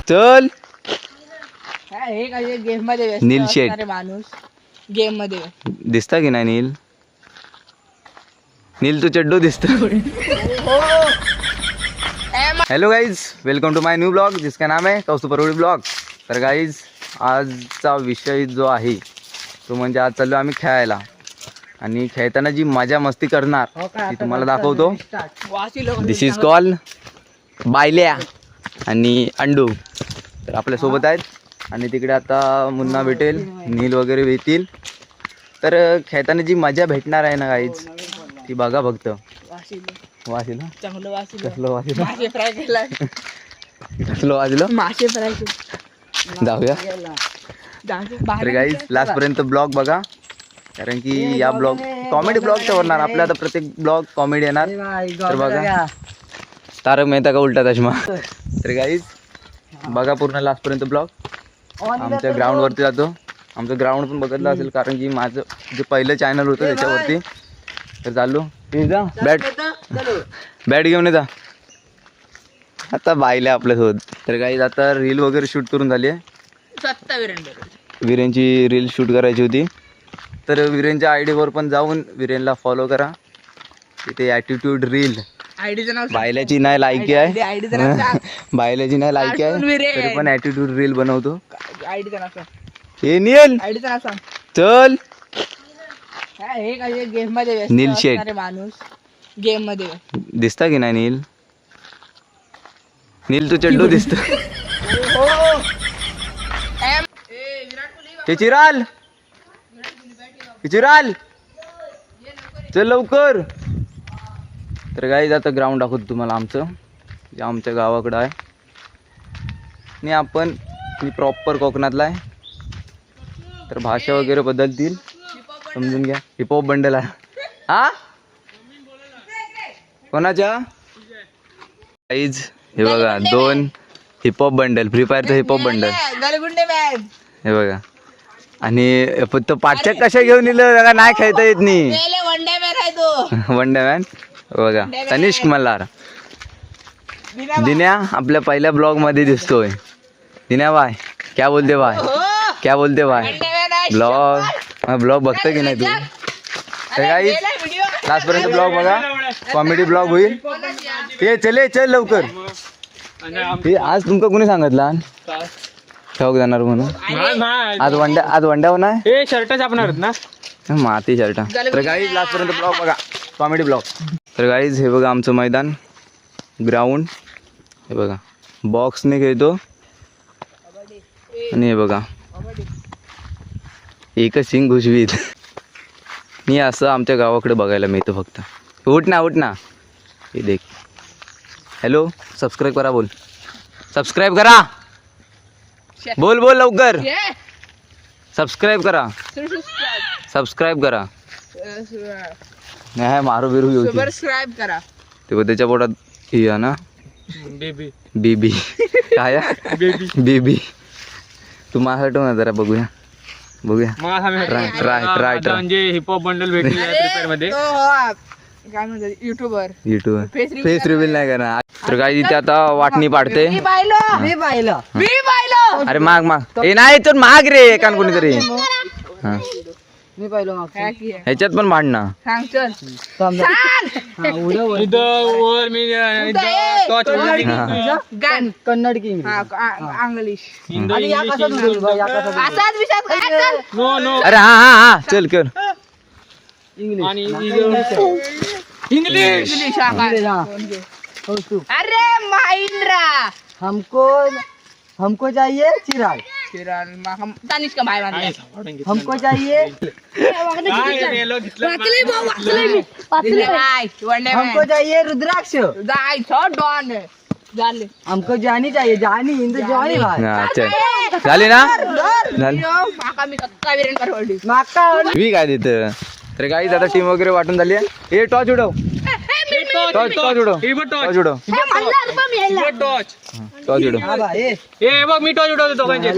चल हे काय गेम मध्ये व्यस्त नील शेट. असणारे माणूस गेम मध्ये दिसता की नाही नील? नील तू चड्डू दिसतो. Hello guys, welcome to my new blog जिसका नाम है कौस्तुभ परवडी ब्लॉग. तर गाइज आजचा विषय जो आहे तो म्हणजे आज चाललो आम्ही खेळायला आणि खेळताना जी मजा मस्ती करणार ती तुम्हाला दाखवतो. दिस इज कॉल बायल्या आणि अंडू. तर आपल्यासोबत आहेत आणि तिकडे आता मुन्ना भेटेल, नील वगैरे भेटतील. तर खेळताना जी मजा भेटणार आहे ना गाईज ती बघा फक्त. वासिला चांगलं वासिलं कसलं वासिला मासे फ्राय केला कसलं वाजलं मासे फ्राय जाऊया. तर गाईज लास्ट पर्यंत ब्लॉग बघा कारण की या ब्लॉग कॉमेडी ब्लॉगच्या वरणार आपल्या आता प्रत्येक ब्लॉग कॉमेडी येणार. तर बघा तारक मेहता का उलटा चष्मा. तर गाईज बघा पूर्ण लास्ट पर्यंत ब्लॉग. आमच्या ग्राउंडवरती जातो. आमचं ग्राउंड पण बघितलं असेल कारण की माझं जे पहिलं चॅनल होतं त्याच्यावरती. तर चालू बॅट घेऊन येता आता बायल्या आपल्यासोबत. तर गाईज आता रील वगैरे शूट करून झाली आहे. वीरेनची रील शूट करायची होती. तर वीरेनच्या आयडीवर पण जाऊन वीरेनला फॉलो करा. तिथे ॲटिट्यूड रील बायल्याची नाही लायकी आहे. बायल्याची नाही लायकी आहे तरी पण ॲटिट्यूड रील बनवतो. हे नील चल. हे काय गेम मध्ये व्यस्त नील शेट. असणारे माणूस गेम मध्ये दिसता की नाही नील? नील तू चड्डू दिसतो. चिराल चिराल चल लवकर. तर गाईज आता ग्राउंड दाखवतो तुम्हाला आमचं जे आमच्या गावाकडं आहे. आणि मी प्रॉपर कोकणातला आहे. तर भाषा वगैरे बदलतील समजून घ्या. हिपहॉप बंडल आहे हा कोणाच्या गाईज. हे बघा 2 हिपहॉप बंडल, फ्री फायरचं हिपहॉप बंडल हे बघा. आणि फक्त पाठच्या कशा घेऊन दिलं नाही खेळता येत नाही. वन डे मॅन बघा. तनिष्क मल्हार दिन्या आपल्या पहिल्या ब्लॉग मध्ये दिसतोय. दिन्या बाय क्या बोलते बाय क्या बोलते बाय ब्लॉग बघतो की नाही तू? तर गाईज लास्ट पर्यंत ब्लॉग बघा. कॉमेडी ब्लॉग होईल. ये चल लवकर. हे आज तुमका कोणी सांगितलं ठेवक जाणार म्हणून? आज वंड्यावर नाही शर्ट छापणार ना माती शर्ट. तर गाईज लास्ट पर्यंत ब्लॉग बघा कॉमेडी ब्लॉग. तर गाईज हे बघा आमचं मैदान ग्राउंड. हे बघा बॉक्सने खेळतो आणि हे बघा एकच सिंग घुसवीत. मी असं आमच्या गावाकडे बघायला मिळतं फक्त. उठ ना हे देख. हॅलो सबस्क्राईब करा. बोल सबस्क्राईब करा. बोल लवकर. सबस्क्राईब करा. नाही मारू बिरू घेऊ सबस्क्राईब करा. ते त्याच्या पोटात ही आहे ना बेबी काय बेबी. तू माझ्या हटव ना जरा बघूया. ट्राय म्हणजे हिपहॉप बंडल भेटली मध्ये काय म्हणतात युट्यूबर फेस रिव्हील नाही करणार. तर काय तिथे आता वाटणी पाडते. मी पाहिलं अरे माग हे नाही तर माग रे एकान कोणीतरी. हा मी पाहिलं ह्याच्यात पण भांडणं सांग चल कन्नड की इंग्लिश. अरे हा चल कर इंग्लिश. अरे महिंद्रा हमको चाहिए चिराग. तनिष्क का भाई हमको चाहिए हमको चाहिए रुद्राक्ष. हमको जानी चाहिए. जानी इन जॉनी भाई. चल झाले ना मी काय तिथं. तर काही आता टीम वगैरे वाटून झाली आहे. हे टॉच उडव टॉच उडव टॉच उडव टॉच टॉच उडव. हे बघ मी टॉच उडवतो दोघांचे.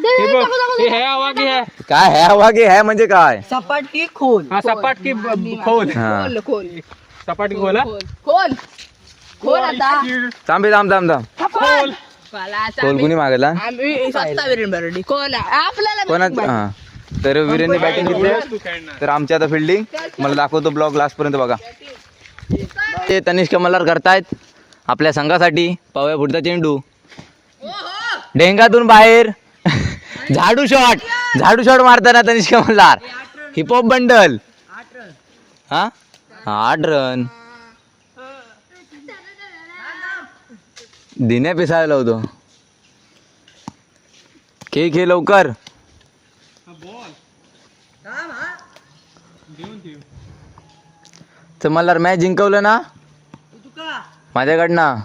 हे बघ हे है हवा की है काय है हवा की है म्हणजे काय? सपाट की खोल. हा सपाट की खोल हा खोल खोल सपाट की खोल हा? खोल खोल आता थांब खोल खोल कुणी मागला आम्ही स्वतः विरण बरडी खोल आपल्याला कोणा हा तर वीरेंनी बॅटिंग घेतली तू खेळणार तर आमची आता फिल्डिंग मला दाखवतो ब्लॉग लास्ट पर्यंत बघा. ते तनिष्क मल्हार करतायत आपल्या संघासाठी. पाहूया पुढचा चेंडू डेंगातून बाहेर झाडू शॉट मारताना तनिष्क मल्हार. हिपहॉप बंडल हा 8 रन. दिने पिसायला होतो. खेळ लवकर. तर मल्हार मॅच जिंकवलं ना माझ्याकडनं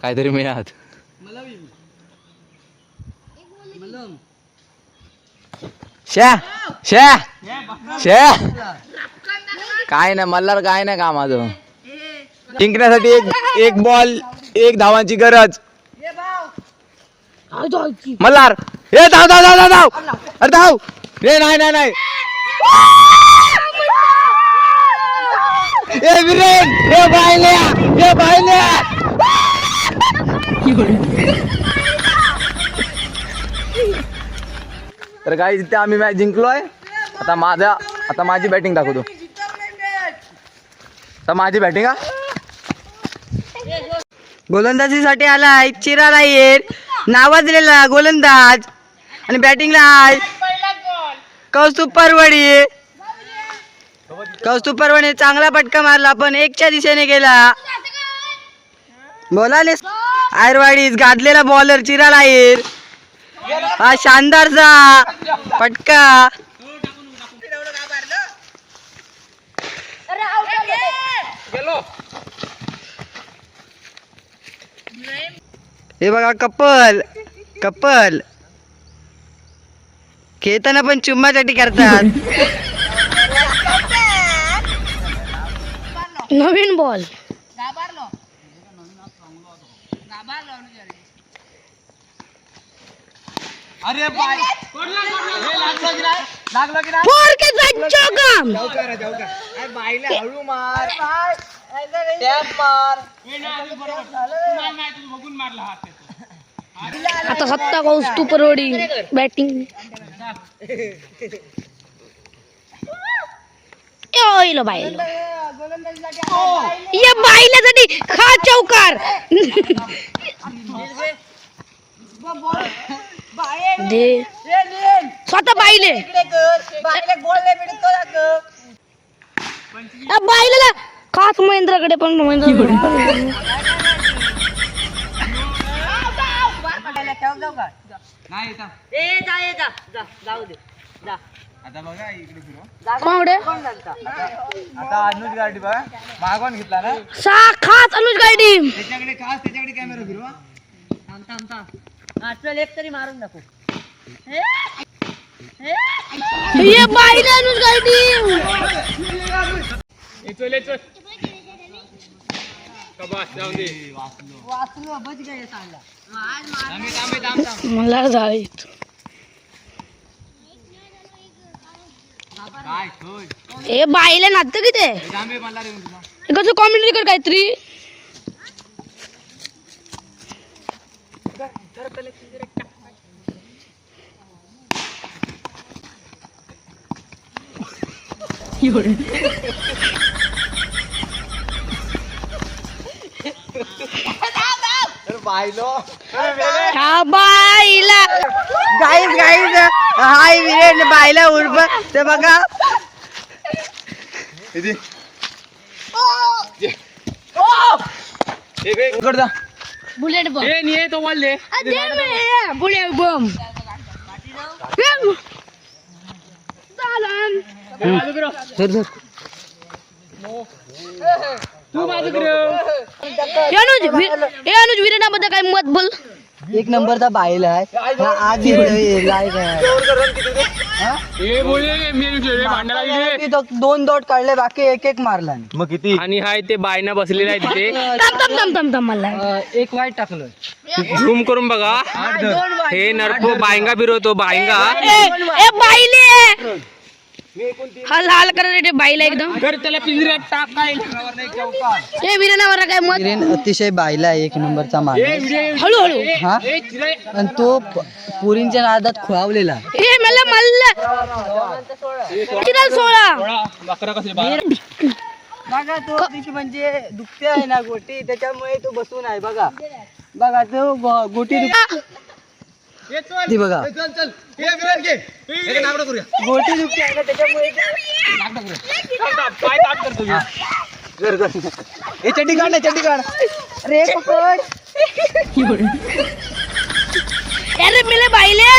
काहीतरी मिळत. शा शा शा काय नाही मल्हार काय नाही का माझं. जिंकण्यासाठी एक बॉल 1 धावांची गरज. मल्हार हे धाव धाव धाव धाव अरे धाव हे नाही ए वीरेन हे बायल्या तर काही तिथे आम्ही मॅच जिंकलोय. आता माझी बॅटिंग दाखवतो. आता माझी बॅटिंग हा गोलंदाजीसाठी आलाय चिराला येर नावाजलेला गोलंदाज आणि बॅटिंगला आहे कौस्तुभ परवडे चांगला फटका मारला पण 1च्या दिशेने गेला. बोलाले आयरवाडीस गाडलेला बॉलर चिराला येर. हा शानदारचा फटका. हे बघा कपल खेळताना पण चुम्मासाठी करतात. नवीन बॉल फोर के चौका आता सत्ता कौस्तुभ परवडी बॅटिंग या बाईल्यासाठी खा चौकार दे स्वतः बाईले बाईला खास महेंद्राकडे पण आता बघा इकडे फिरो. आता अनुज गाडी बघा मागवून घेतला ना खास अनुज गाडी त्याच्याकडे कॅमेरा फिरवा. एक तरी मारून दाखव. ये बाईला अनुज गाडी चल कबास जाऊ दे वाचलो बच गए सांगला. मला जायचं ए बाईला नातं किती कसं कॉमेंट्री कर काहीतरी. बाईला गाईज हाय वीरेन बाईला उर्फ ते बघा बुलेट बम ए नाही तो बॉल दे बुलेट बम तू माझं अनुज वीरेनाबद्दल काय मत बोल. एक नंबरचा बाईल आहे हा आज लाईक आहे ए बोले मी भांडायला लागले. तो 2 डॉट काढले बाकी एक एक मारला मग किती आणि हाय ते बायना बसलेला आहे तिथे. तम मला एक वाईट टाकलं झूम करून बघा. हे नरको बायंगा बिरवतो बायंगा. ए बाईले हा लाल कलर बाईला एकदम तर त्याला पिंजऱ्यात टाकाय. ए विरणावर काय मत विरेन अतिशय बाईला आहे, एक नंबरचा माल हळूहळू हा आणि तो पुरींच्या नादात खुळावलेला ए मला मल्ल किती 16 बकरा कसे बाहेर. बघा तो म्हणजे दुखते आहे ना गोटी त्याच्यामुळे तो बसून आहे बघा बघा तो गोटी ती बघा गोटी दुखते आहे ना त्याच्यामुळे पाय ताट करतो मी. हे चड्डी काढ ना चड्डी काढ अरे पकड अरे मिले बाईले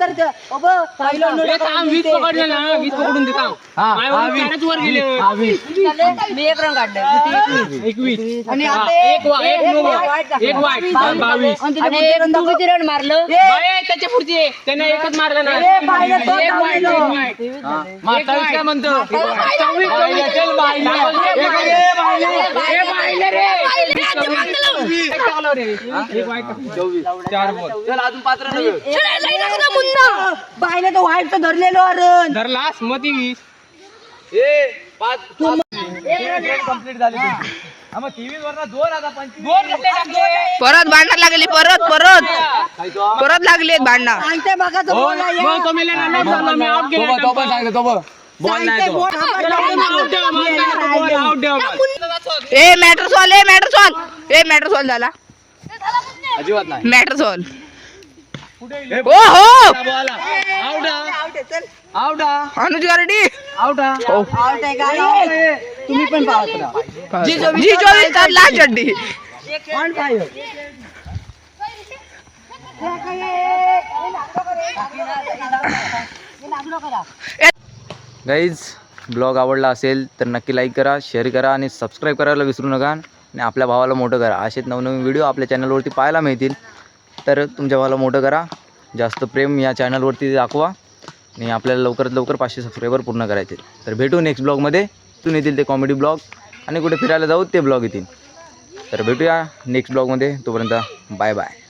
तर त्या- अबा, पाहिलं ना, ए, थांब, वीज पकडलं ना, वीज पकडून दे थांब. माझ्यावरून चारच वर गेले. मी एक रंग काढलं 21. आणि हा, आता एक वा- एक नो वा- एक वाईट 22. बाय, त्याच्या पुढचे त्याने एकच मारला ना. एक वाईट, एक वाईट. मागचा काय म्हणतो 24 बाईला, चल बाईला. ए, बाईला, ए, बाईला रे. एक टाकलं रे. एक वाईट टाकलं. 4 बॉल. चल अजून 5 रन. पाहिलं तो व्हाईट धरलेलो अरण धरलास मग ती 20. परत भांडण लागली परत लागली भांडणं. सांगते बघा तो बोल आहे. मग तो मेला ना, नाही झाला, मी out केला. सांगते बोल. Out द्या, मला out द्या. ए मॅटर सॉल्व झाला अजिबात नाही. मॅटर सॉल्व हो हो अनुज गारडी आउट आहे का? तुम्ही पण पाहत राहा जी 24 तर लास्ट चड्डी ऑन फायर गाईज ब्लॉग आवडला असेल तर नक्की लाईक करा, शेअर करा आणि सबस्क्राईब करायला विसरू नका. आणि आपल्या भावाला मोठं करा. असेच नवनवीन व्हिडिओ आपल्या चॅनलवरती पाहायला मिळतील. तर तुमच्या भावाला मोठं करा, जास्त प्रेम या चॅनलवरती दाखवा आणि आपल्याला लवकरात लवकर 500 सबस्क्रायबर पूर्ण करायचे. तर भेटू नेक्स्ट ब्लॉगमध्ये. इथून येतील ते कॉमेडी ब्लॉग आणि कुठे फिरायला जाऊ ते ब्लॉग येतील. तर भेटूया नेक्स्ट ब्लॉगमध्ये. तोपर्यंत बाय बाय.